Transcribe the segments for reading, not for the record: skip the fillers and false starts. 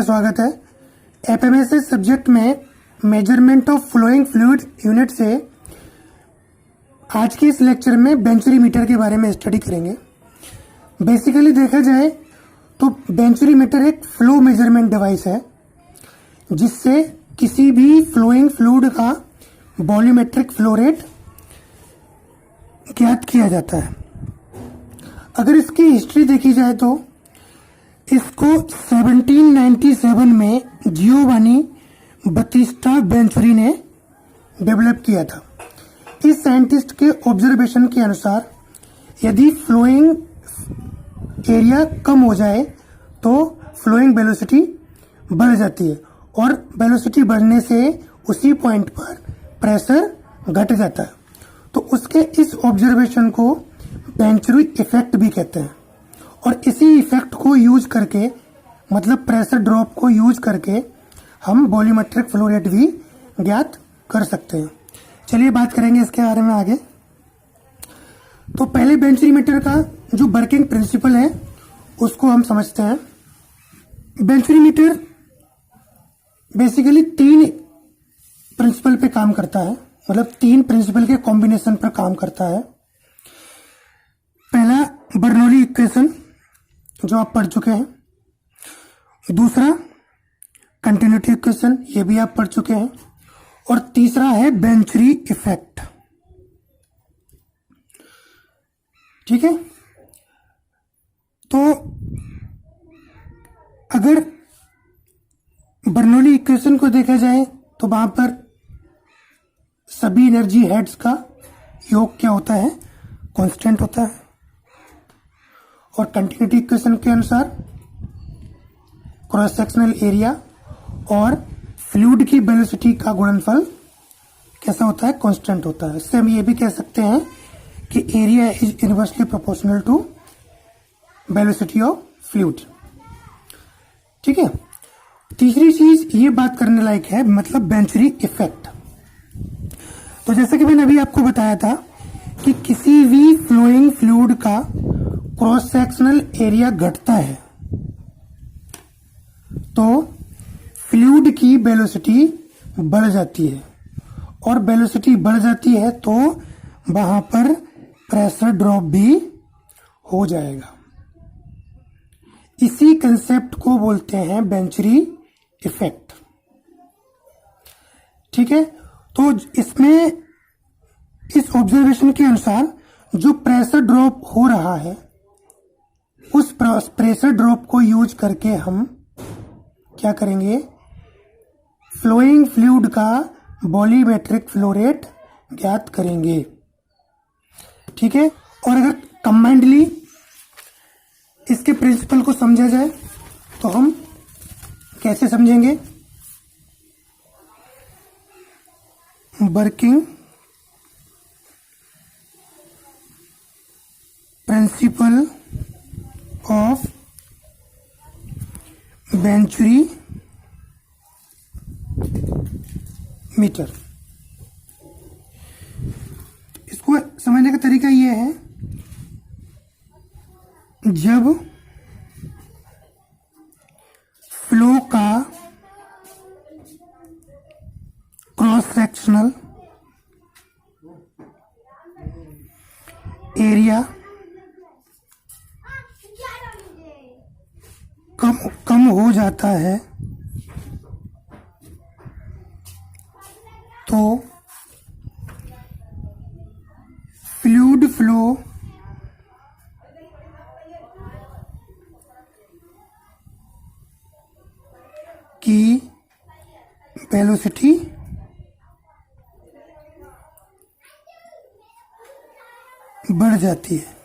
आपका स्वागत है। एफएमएसएस सब्जेक्ट में measurement of flowing fluid unit से आज के इस लेक्चर में बेंचुरीमीटर के बारे में स्टडी करेंगे। बेसिकली देखा जाए तो बेंचुरीमीटर एक फ्लो मेजरमेंट डिवाइस है जिससे किसी भी फ्लोइंग फ्लूइड का वॉल्यूमेट्रिक फ्लो रेट ज्ञात किया जाता है। अगर इसकी हिस्ट्री देखी जाए तो इसको 1797 में जियोवानी बतिस्टा बेंचुरी ने डेवलप किया था। इस साइंटिस्ट के ऑब्जर्वेशन के अनुसार यदि फ्लोइंग एरिया कम हो जाए तो फ्लोइंग वेलोसिटी बढ़ जाती है और वेलोसिटी बढ़ने से उसी पॉइंट पर प्रेशर घट जाता है। तो उसके इस ऑब्जर्वेशन को बेंचुरी इफेक्ट भी कहते हैं और इसी इफेक्ट को यूज करके मतलब प्रेशर ड्रॉप को यूज करके हम वॉल्यूमेट्रिक फ्लो रेट भी ज्ञात कर सकते हैं। चलिए बात करेंगे इसके बारे में आगे। तो पहले बेंचुरीमीटर का जो वर्किंग प्रिंसिपल है उसको हम समझते हैं। बेंचुरीमीटर बेसिकली 3 प्रिंसिपल पे काम करता है, मतलब 3 प्रिंसिपल के कॉम्बिनेशन पर काम करता है। पहला बर्नौली इक्वेशन जो आप पढ़ चुके हैं, दूसरा कंटिन्यूटी इक्वेशन ये भी आप पढ़ चुके हैं, और तीसरा है बेंचुरी इफेक्ट। ठीक है, तो अगर बर्नौली इक्वेशन को देखा जाए तो वहां पर सभी एनर्जी हेड्स का योग क्या होता है, कांस्टेंट होता है। और कंटिन्यूटी इक्वेशन के अनुसार क्रॉस सेक्शनल एरिया और फ्लूइड की वेलोसिटी का गुणनफल कैसा होता है, कांस्टेंट होता है। इससे हम ये भी कह सकते हैं कि area is inversely proportional to velocity of fluid. ठीक है, तीसरी चीज ये बात करने लायक है, मतलब बेंचुरी इफेक्ट। तो जैसा कि मैंने अभी आपको बताया था कि किसी भी फ्लोइंग फ्लूइड का क्रॉस सेक्शनल एरिया घटता है तो फ्लूइड की वेलोसिटी बढ़ जाती है, और वेलोसिटी बढ़ जाती है तो वहां पर प्रेशर ड्रॉप भी हो जाएगा। इसी कंसेप्ट को बोलते हैं बेंचुरी इफेक्ट। ठीक है, तो इसमें इस ऑब्जर्वेशन के अनुसार जो प्रेशर ड्रॉप हो रहा है उस प्रेशर ड्रॉप को यूज करके हम क्या करेंगे, फ्लोइंग फ्लूइड का वॉल्यूमेट्रिक फ्लो रेट ज्ञात करेंगे। ठीक है, और अगर कंबाइंडली इसके प्रिंसिपल को समझा जाए तो हम कैसे समझेंगे। Working principle of venturi metre, इसको समझने का तरीका यह है, जब फ्लो का क्रॉस सेक्शनल एरिया कम हो जाता है तो फ्लूइड फ्लो की वेलोसिटी बढ़ जाती है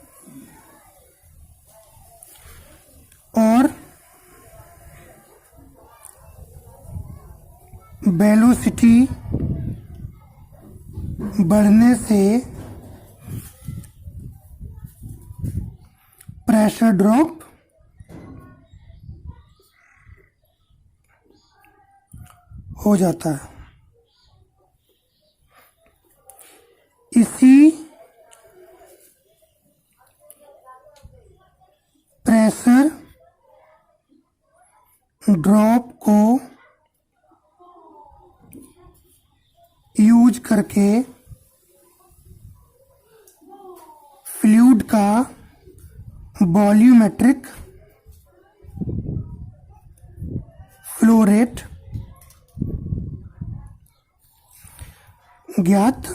और वेलोसिटी बढ़ने से प्रेशर ड्रॉप हो जाता है। इसी प्रेशर ड्रॉप यूज करके फ्लूइड का वॉल्यूमेट्रिक फ्लो रेट ज्ञात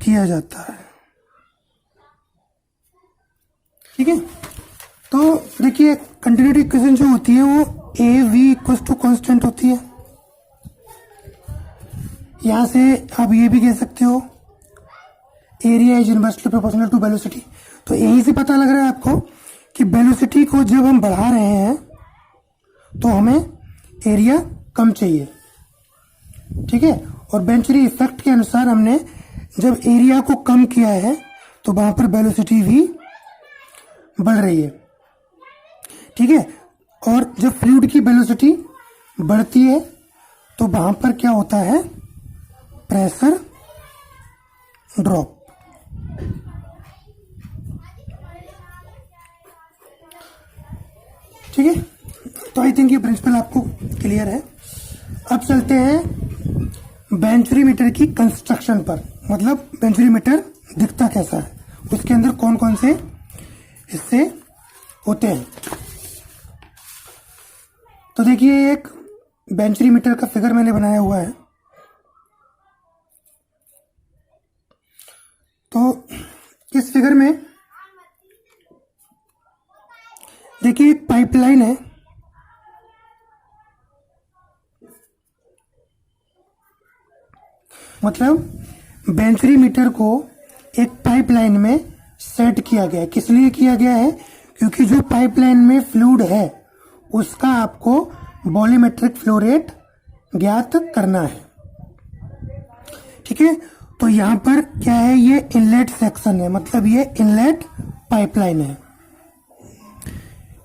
किया जाता है। ठीक है, तो देखिए कंटिन्यूटी इक्वेशन जो होती है वो A V equal to constant होती है। यहां से आप ये भी कह सकते हो area is inversely proportional to velocity. तो यहीं से पता लग रहा है आपको कि वेलोसिटी को जब हम बढ़ा रहे हैं तो हमें एरिया कम चाहिए। ठीक है, और बेंचरी इफेक्ट के अनुसार हमने जब एरिया को कम किया है तो वहां पर वेलोसिटी भी बढ़ रही है। ठीक है, और जब फ्लूइड की वेलोसिटी बढ़ती है तो वहां पर क्या होता है, प्रेशर ड्रॉप। ठीक है, तो आई थिंक ये प्रिंसिपल आपको क्लियर है। अब चलते हैं बेंचुरीमीटर की कंस्ट्रक्शन पर, मतलब बेंचुरीमीटर दिखता कैसा है, उसके अंदर कौन कौन से हिस्से होते हैं। तो देखिए एक बेंचुरीमीटर का फिगर मैंने बनाया हुआ है। तो इस फिगर में देखिए एक पाइपलाइन है। मतलब बेंचुरीमीटर को एक पाइपलाइन में सेट किया गया है। किस लिए किया गया है, क्योंकि जो पाइपलाइन में फ्लूइड है उसका आपको वॉल्यूमेट्रिक फ्लो रेट ज्ञात करना है। ठीक है, तो यहां पर क्या है, ये इनलेट सेक्शन है, मतलब ये इनलेट पाइपलाइन है।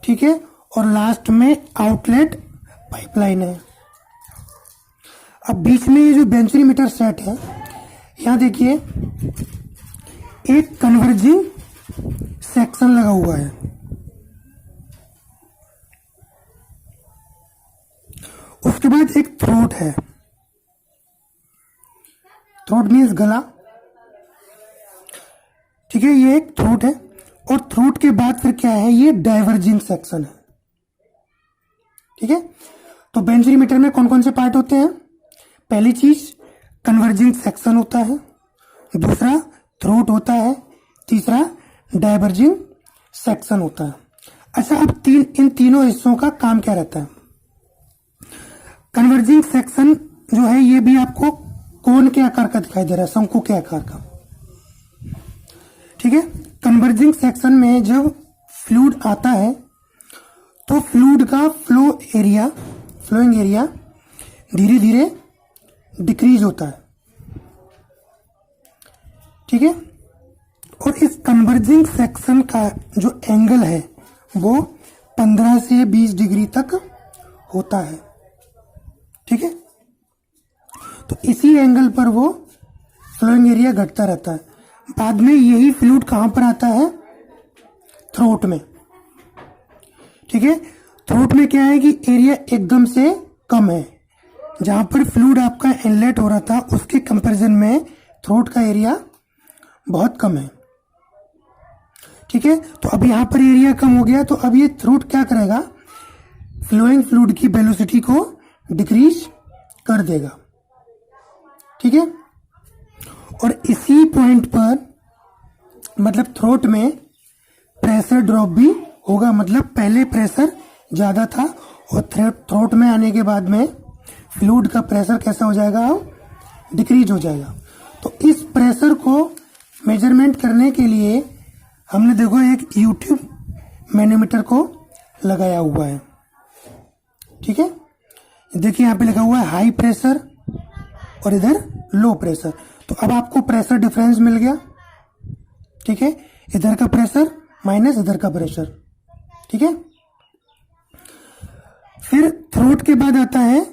ठीक है, और लास्ट में आउटलेट पाइपलाइन है। अब बीच में ये जो बेंचुरीमीटर सेट है, यहां देखिए एक कन्वर्जिंग सेक्शन लगा हुआ है। उसके बाद एक थ्रोट है। थ्रोट मीन्स गला। ठीक है, ये एक थ्रोट है, और थ्रोट के बाद फिर क्या है, ये डाइवर्जिंग सेक्शन है। ठीक है, तो बेंचुरीमीटर में कौन कौन से पार्ट होते हैं, पहली चीज कन्वर्जिंग सेक्शन होता है, दूसरा थ्रोट होता है, तीसरा डाइवर्जिंग सेक्शन होता है। अच्छा, अब इन तीनों हिस्सों का काम क्या रहता है। कन्वर्जिंग सेक्शन जो है ये भी आपको कोन के आकार का दिखाई दे रहा है, शंकु के आकार का। ठीक है, कन्वर्जिंग सेक्शन में जब फ्लूइड आता है तो फ्लूइड का फ्लोइंग एरिया धीरे धीरे डिक्रीज होता है। ठीक है, और इस कन्वर्जिंग सेक्शन का जो एंगल है वो 15 से 20 डिग्री तक होता है। ठीक है, तो इसी एंगल पर वो फ्लोइंग एरिया घटता रहता है। बाद में यही फ्लूइड कहां पर आता है, थ्रोट में। ठीक है, थ्रोट में क्या है कि एरिया एकदम से कम है। जहां पर फ्लूइड आपका इनलेट हो रहा था उसके कंपैरिजन में थ्रोट का एरिया बहुत कम है। ठीक है, तो अब यहां पर एरिया कम हो गया, तो अब ये थ्रोट क्या करेगा, फ्लोइंग फ्लूइड की वेलोसिटी को डिक्रीज कर देगा। ठीक है, और इसी पॉइंट पर मतलब थ्रोट में प्रेशर ड्रॉप भी होगा। मतलब पहले प्रेशर ज्यादा था और थ्रोट में आने के बाद में फ्लूइड का प्रेशर कैसा हो जाएगा, डिक्रीज हो जाएगा। तो इस प्रेशर को मेजरमेंट करने के लिए हमने देखो एक यूट्यूब मैनोमीटर को लगाया हुआ है। ठीक है, देखिए यहाँ पे लिखा हुआ है हाई प्रेशर और इधर लो प्रेशर। तो अब आपको प्रेशर डिफरेंस मिल गया। ठीक है, इधर का प्रेशर माइनस इधर का प्रेशर। ठीक है, फिर थ्रोट के बाद आता है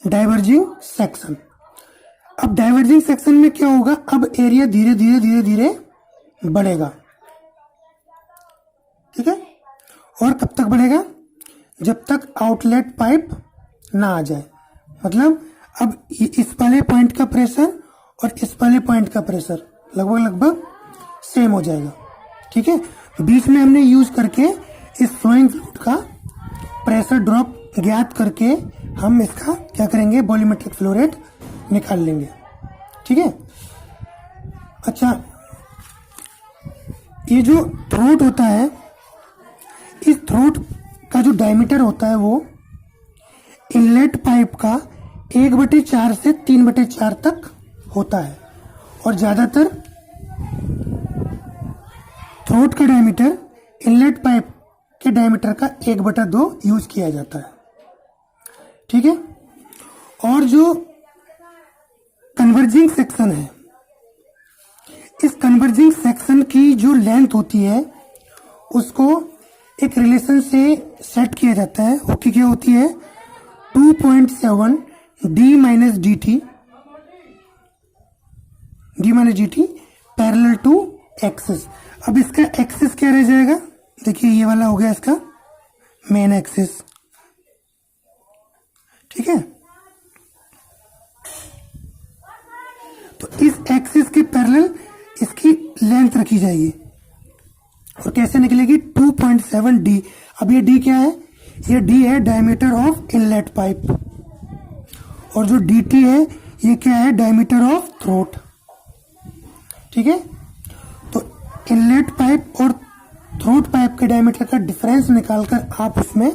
डाइवर्जिंग सेक्शन। अब डाइवर्जिंग सेक्शन में क्या होगा, अब एरिया धीरे धीरे धीरे धीरे बढ़ेगा। ठीक है, और कब तक बढ़ेगा, जब तक आउटलेट पाइप ना आ जाए। मतलब अब इस वाले पॉइंट का प्रेशर और इस वाले पॉइंट का प्रेशर लगभग लगभग सेम हो जाएगा। ठीक है, बीच में हमने यूज करके इस फ्लोइंग फ्लूइड का प्रेशर ड्रॉप ज्ञात करके हम इसका क्या करेंगे, वॉल्यूमेट्रिक फ्लो रेट निकाल लेंगे। ठीक है, अच्छा, ये जो थ्रोट होता है, इस थ्रोट का जो डायमीटर होता है वो इनलेट पाइप का 1/4 से 3/4 तक होता है, और ज्यादातर थ्रोट का डायमीटर इनलेट पाइप के डायमीटर का 1/2 यूज किया जाता है। ठीक है, और जो कन्वर्जिंग सेक्शन है, इस कन्वर्जिंग सेक्शन की जो लेंथ होती है उसको एक रिलेशन से सेट किया जाता है, वो क्या होती है 2.7 d minus D T parallel to axis. अब इसका एक्सिस क्या रह जाएगा, देखिए ये वाला हो गया इसका मेन एक्सिस। ठीक है, तो इस एक्सिस के पैरेलल इसकी लेंथ रखी जाएगी, और कैसे निकलेगी 2.7 d। अब ये d क्या है, ये d है डायमीटर ऑफ इनलेट पाइप, और जो dt है ये क्या है, डायमीटर ऑफ थ्रोट। ठीक है, तो इनलेट पाइप और थ्रोट पाइप के डायमीटर का डिफरेंस निकालकर आप उसमें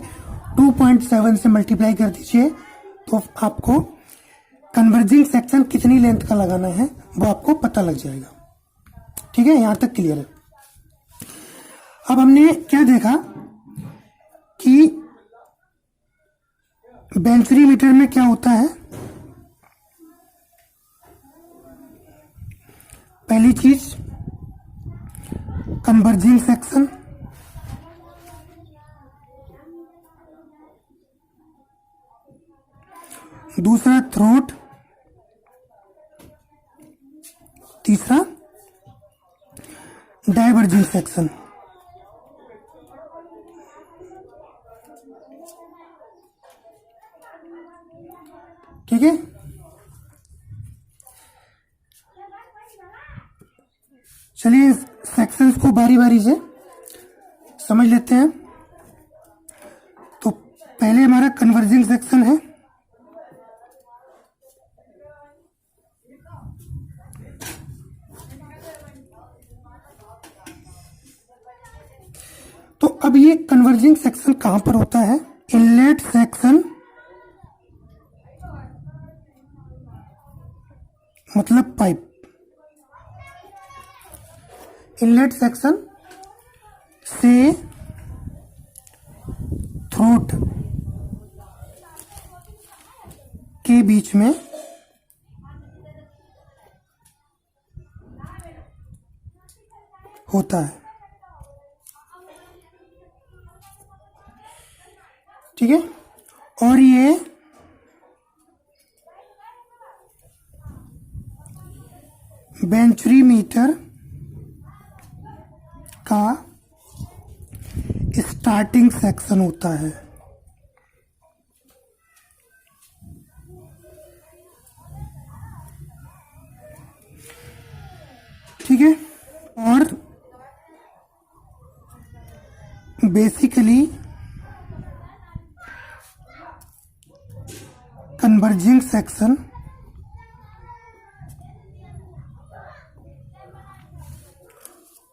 2.7 से मल्टीप्लाई कर दीजिए, तो आपको कन्वर्जिंग सेक्शन कितनी लेंथ का लगाना है वो आपको पता लग जाएगा। ठीक है, यहां तक क्लियर है। अब हमने क्या देखा कि बेंचुरी मीटर में क्या होता है, पहली चीज कन्वर्जिंग सेक्शन, दूसरा थ्रोट, तीसरा डाइवर्जिंग सेक्शन। ठीक है, चलिए सेक्शंस को बारी बारी से समझ लेते हैं। तो पहले हमारा कन्वर्जिंग सेक्शन है, तो अब ये कन्वर्जिंग सेक्शन कहां पर होता है, इनलेट सेक्शन मतलब पाइप, इनलेट सेक्शन से थ्रोट के बीच में होता है। ठीक है, और ये बेंचुरी मीटर का स्टार्टिंग सेक्शन होता है। ठीक है, और बेसिकली कन्वर्जिंग सेक्शन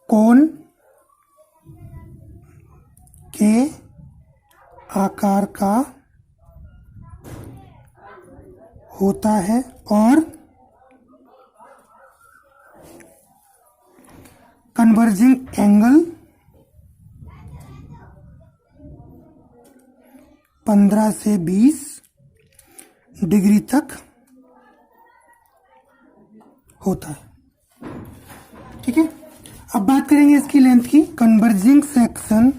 कोन के आकार का होता है, और कन्वर्जिंग एंगल 15 से 20 डिग्री तक होता है। ठीक है, अब बात करेंगे इसकी लेंथ की। कन्वर्जिंग सेक्शन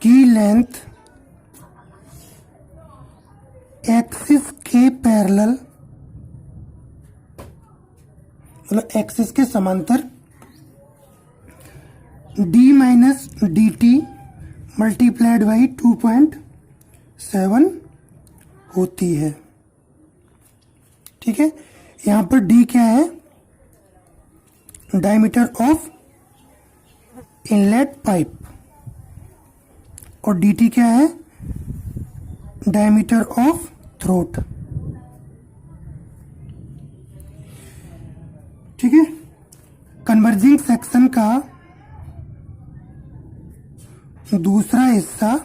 की लेंथ एक्सिस के पैरेलल, मतलब एक्सिस के समांतर d minus D T multiplied by 2.7 होती है। ठीक है, यहां पर डी क्या है, डायमीटर ऑफ इनलेट पाइप, और डी टी क्या है, डायमीटर ऑफ थ्रोट। ठीक है, कन्वर्जिंग सेक्शन का दूसरा हिस्सा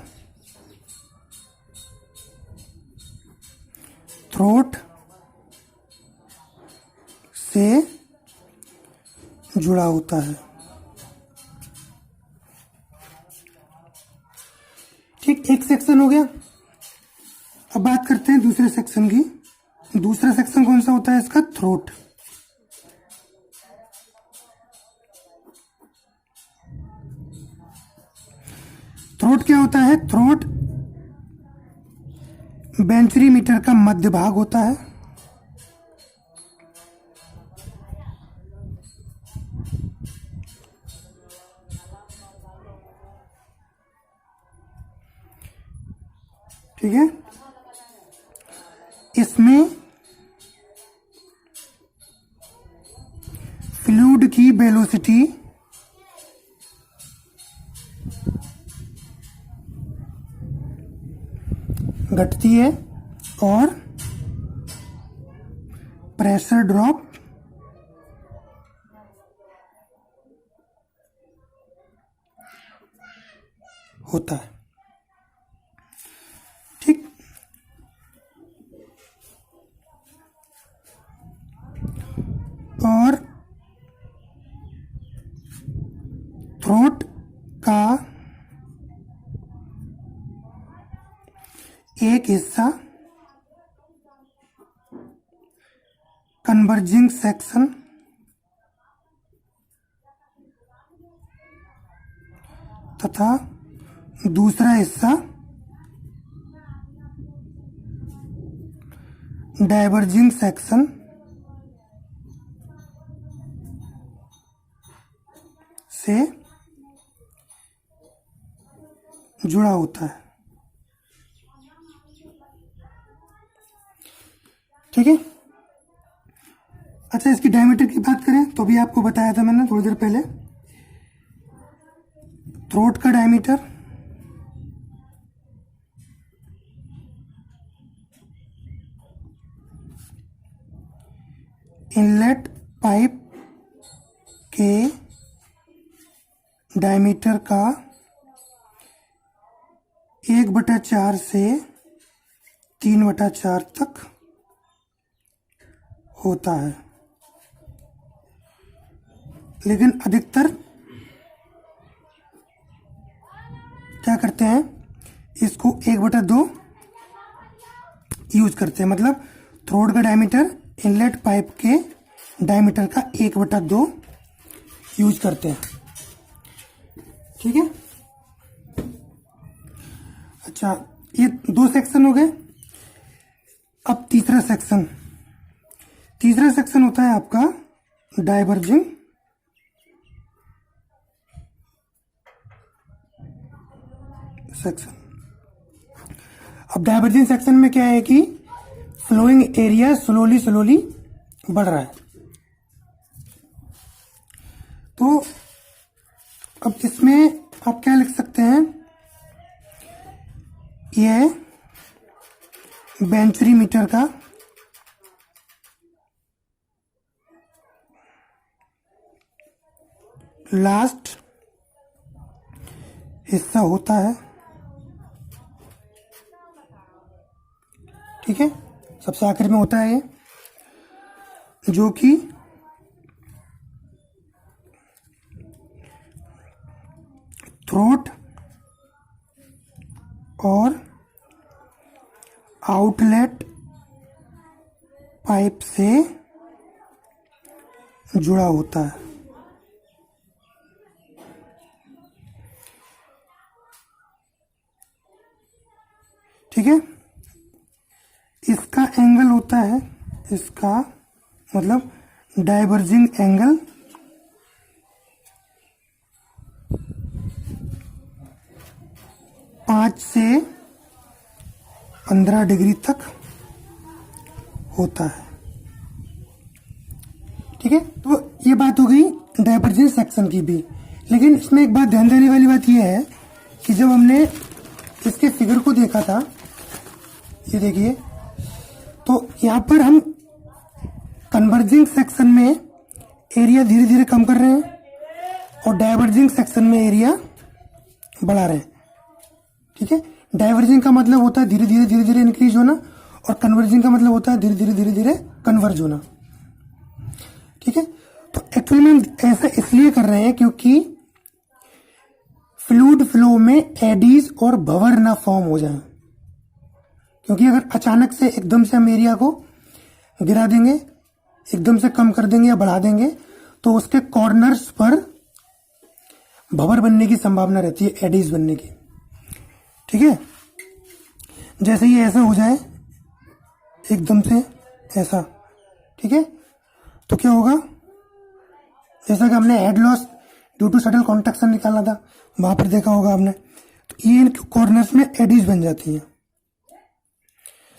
थ्रोट से जुड़ा होता है। ठीक, एक सेक्शन हो गया। अब बात करते हैं दूसरे सेक्शन की। दूसरा सेक्शन कौन सा होता है इसका, थ्रोट। थ्रोट क्या होता है, थ्रोट वेंट्रीमीटर का मध्य भाग होता है। ठीक है, इसमें फ्लूइड की वेलोसिटी घटती है और प्रेशर ड्रॉप होता है। ठीक, और थ्रोट का एक हिस्सा कन्वर्जिंग सेक्शन तथा दूसरा हिस्सा डाइवर्जिंग सेक्शन से जुड़ा होता है। ठीक है, अच्छा, इसकी डायमीटर की बात करें तो भी आपको बताया था मैंने थोड़ी देर पहले। थ्रोट का डायमीटर इनलेट पाइप के डायमीटर का 1/4 से 3/4 तक होता है, लेकिन अधिकतर क्या करते हैं, इसको 1/2 यूज करते हैं। मतलब थ्रोट का डायमीटर इनलेट पाइप के डायमीटर का 1/2 यूज करते हैं। ठीक है, अच्छा, ये 2 सेक्शन हो गए। अब तीसरा सेक्शन होता है आपका डाइवर्जिंग सेक्शन। अब डाइवर्जिंग सेक्शन में क्या है कि फ्लोइंग एरिया स्लोली बढ़ रहा है। तो अब इसमें आप क्या लिख सकते हैं, यह वेंट्रीमीटर का लास्ट हिस्सा होता है। ठीक है, सबसे आखिर में होता है ये, जो कि थ्रोट और आउटलेट पाइप से जुड़ा होता है। ठीक है, इसका एंगल होता है, इसका मतलब डाइवर्जिंग एंगल 5 से 15 डिग्री तक होता है। ठीक है, तो ये बात हो गई डाइवर्जेंस सेक्शन की भी। लेकिन इसमें एक बात ध्यान देने वाली बात यह है कि जब हमने इसके फिगर को देखा था, ये देखिए, तो यहाँ पर हम कन्वर्जिंग सेक्शन में एरिया धीरे धीरे कम कर रहे हैं और डाइवर्जिंग सेक्शन में एरिया बढ़ा रहे हैं। ठीक है, डाइवर्जिंग का मतलब होता है धीरे धीरे धीरे धीरे इंक्रीज होना और कन्वर्जिंग का मतलब होता है धीरे धीरे धीरे धीरे कन्वर्ज होना। ठीक है, तो एक्चुअली में ऐसा इसलिए कर रहे हैं क्योंकि फ्लूइड फ्लो में एडीज और भंवर ना फॉर्म हो जाए। क्योंकि अगर अचानक से एकदम से हम एरिया को गिरा देंगे, एकदम से कम कर देंगे या बढ़ा देंगे, तो उसके कॉर्नर्स पर भंवर बनने की संभावना रहती है, एडीज बनने की। ठीक है, जैसे ये ऐसा हो जाए एकदम से ऐसा, ठीक है, तो क्या होगा, जैसा कि हमने head loss due to sudden contraction निकाला था, वहां पर देखा होगा आपने, तो ये इन कॉर्नर्स में एडीज बन जाती है।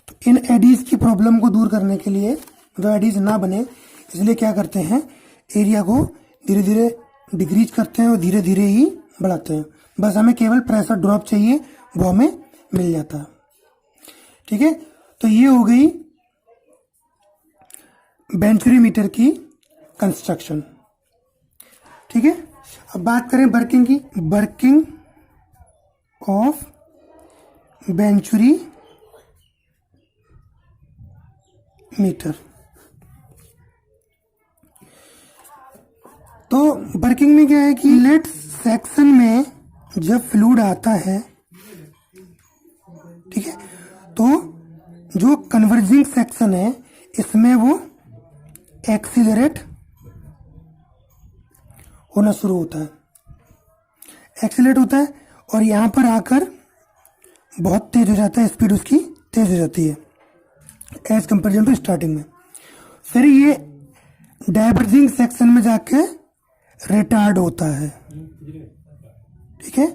तो इन एडीज की प्रॉब्लम को दूर करने के लिए, वो एडीज ना बने इसलिए क्या करते हैं, एरिया को धीरे धीरे डिक्रीज करते हैं और धीरे धीरे ही बढ़ाते हैं। बस हमें केवल प्रेशर ड्रॉप चाहिए, वो हमें मिल जाता है। ठीक है, तो ये हो गई बेंचुरी मीटर की कंस्ट्रक्शन। ठीक है, अब बात करें वर्किंग की। Working of venturi meter. तो वर्किंग में क्या है कि इनलेट सेक्शन में जब फ्लूइड आता है, ठीक है, तो जो कन्वर्जिंग सेक्शन है इसमें वो एक्सीलरेट होना शुरू होता है, एक्सीलरेट होता है और यहां पर आकर बहुत तेज हो जाता है, स्पीड उसकी तेज हो जाती है एज कंपेरिजन टू स्टार्टिंग में। फिर ये डाइवर्जिंग सेक्शन में जाके रिटार्ड होता है। ठीक है,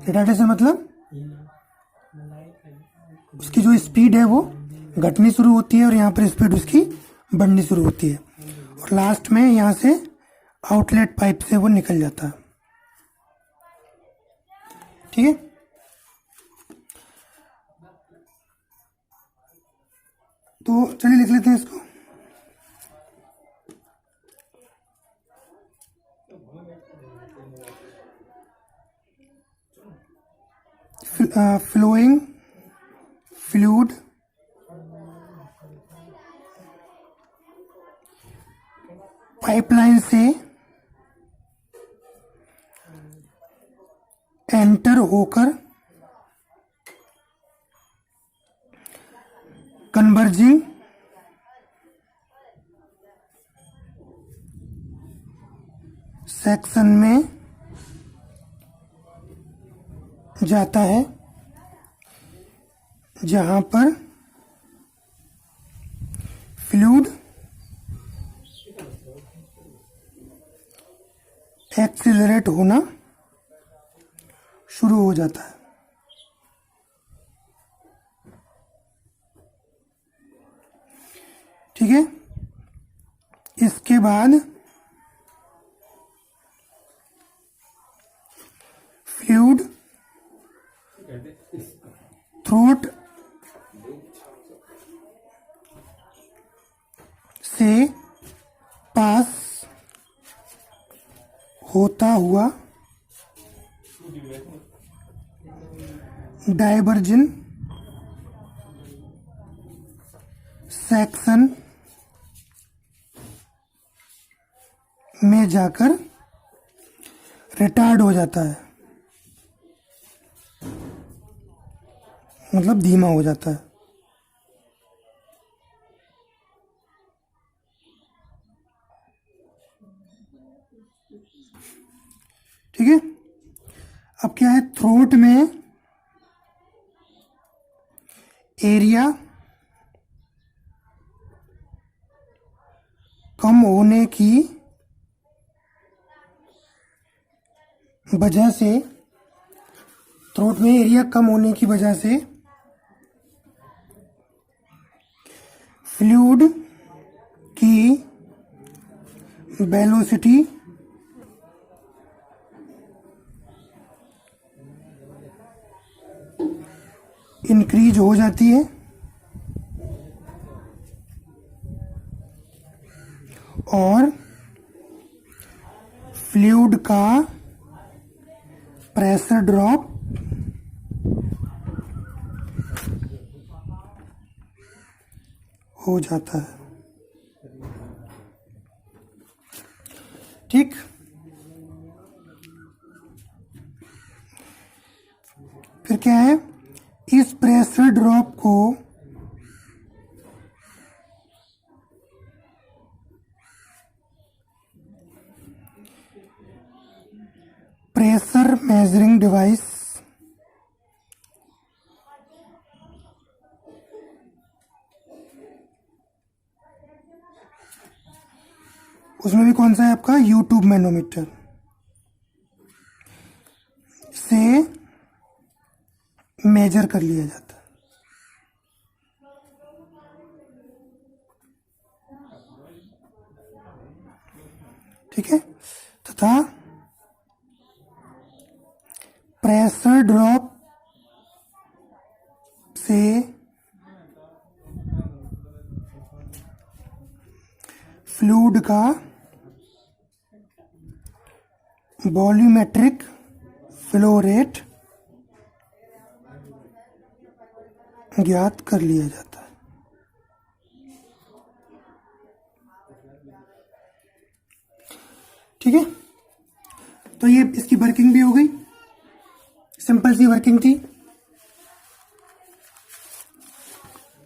रिटार्डेशन मतलब उसकी जो स्पीड है वो घटनी शुरू होती है और यहाँ पर स्पीड उसकी बढ़नी शुरू होती है और लास्ट में यहाँ से आउटलेट पाइप से वो निकल जाता है। ठीक है, तो चलिए लिख लेते हैं इसको। फ्लोइंग फ्लूइड पाइपलाइन से एंटर होकर कन्वर्जिंग सेक्शन में जाता है, जहां पर फ्लूइड एक्सीलरेट होना शुरू हो जाता है। ठीक है, इसके बाद फ्लूइड थ्रोट से पास होता हुआ डाइवर्जन सेक्शन में जाकर रिटार्ड हो जाता है, मतलब धीमा हो जाता है। ठीक है, अब क्या है, थ्रोट में एरिया कम होने की वजह से थ्रोट में एरिया कम होने की वजह से फ्लूइड की वेलोसिटी इंक्रीज हो जाती है और फ्लूइड का प्रेशर ड्रॉप हो जाता है। ठीक, फिर क्या है, इस प्रेशर ड्रॉप को प्रेशर मेजरिंग डिवाइस उसमें भी कौन सा है आपका यूट्यूब मैनोमीटर से मेजर कर लिया जाता है। ठीक है, तथा प्रेशर ड्रॉप से फ्लूइड का वॉल्यूमेट्रिक फ्लो रेट ज्ञात कर लिया जाता है। ठीक है, तो ये इसकी वर्किंग भी हो गई, सिंपल सी वर्किंग थी।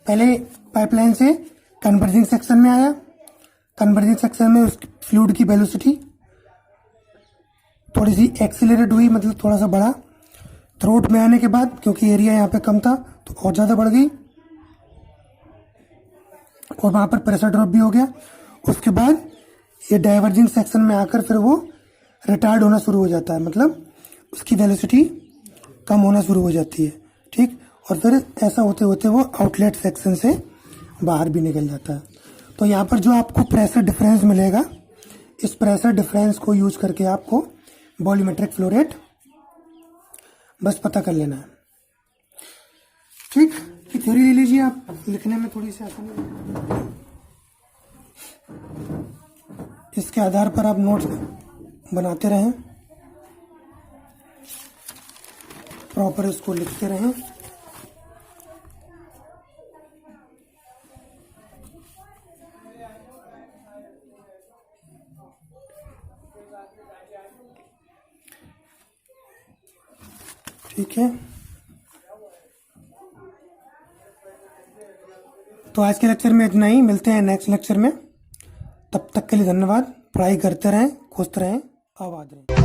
पहले पाइपलाइन से कन्वर्जिंग सेक्शन में आया, कन्वर्जिंग सेक्शन में उस फ्लूइड की वेलोसिटी थोड़ी सी एक्सीलरेट हुई, मतलब थोड़ा सा बढ़ा। थ्रोट में आने के बाद क्योंकि एरिया यहाँ पे कम था तो और ज़्यादा बढ़ गई और वहाँ पर प्रेशर ड्रॉप भी हो गया। उसके बाद ये डाइवर्जिंग सेक्शन में आकर फिर वो रिटार्ड होना शुरू हो जाता है, मतलब उसकी वेलोसिटी कम होना शुरू हो जाती है। ठीक, और फिर ऐसा होते होते वो आउटलेट सेक्शन से बाहर भी निकल जाता है। तो यहाँ पर जो आपको प्रेशर डिफरेंस मिलेगा, इस प्रेशर डिफरेंस को यूज करके आपको वॉल्यूमेट्रिक फ्लो रेट बस पता कर लेना है। ठीक, की थ्योरी ले लीजिए आप, लिखने में थोड़ी सी आसानी है। इसके आधार पर आप नोट्स बनाते रहें, प्रॉपर इसको लिखते रहें। ठीक है, तो आज के लेक्चर में इतना ही, मिलते हैं नेक्स्ट लेक्चर में। तब तक के लिए धन्यवाद। पढ़ाई करते रहें, खुश रहें, आबाद रहें।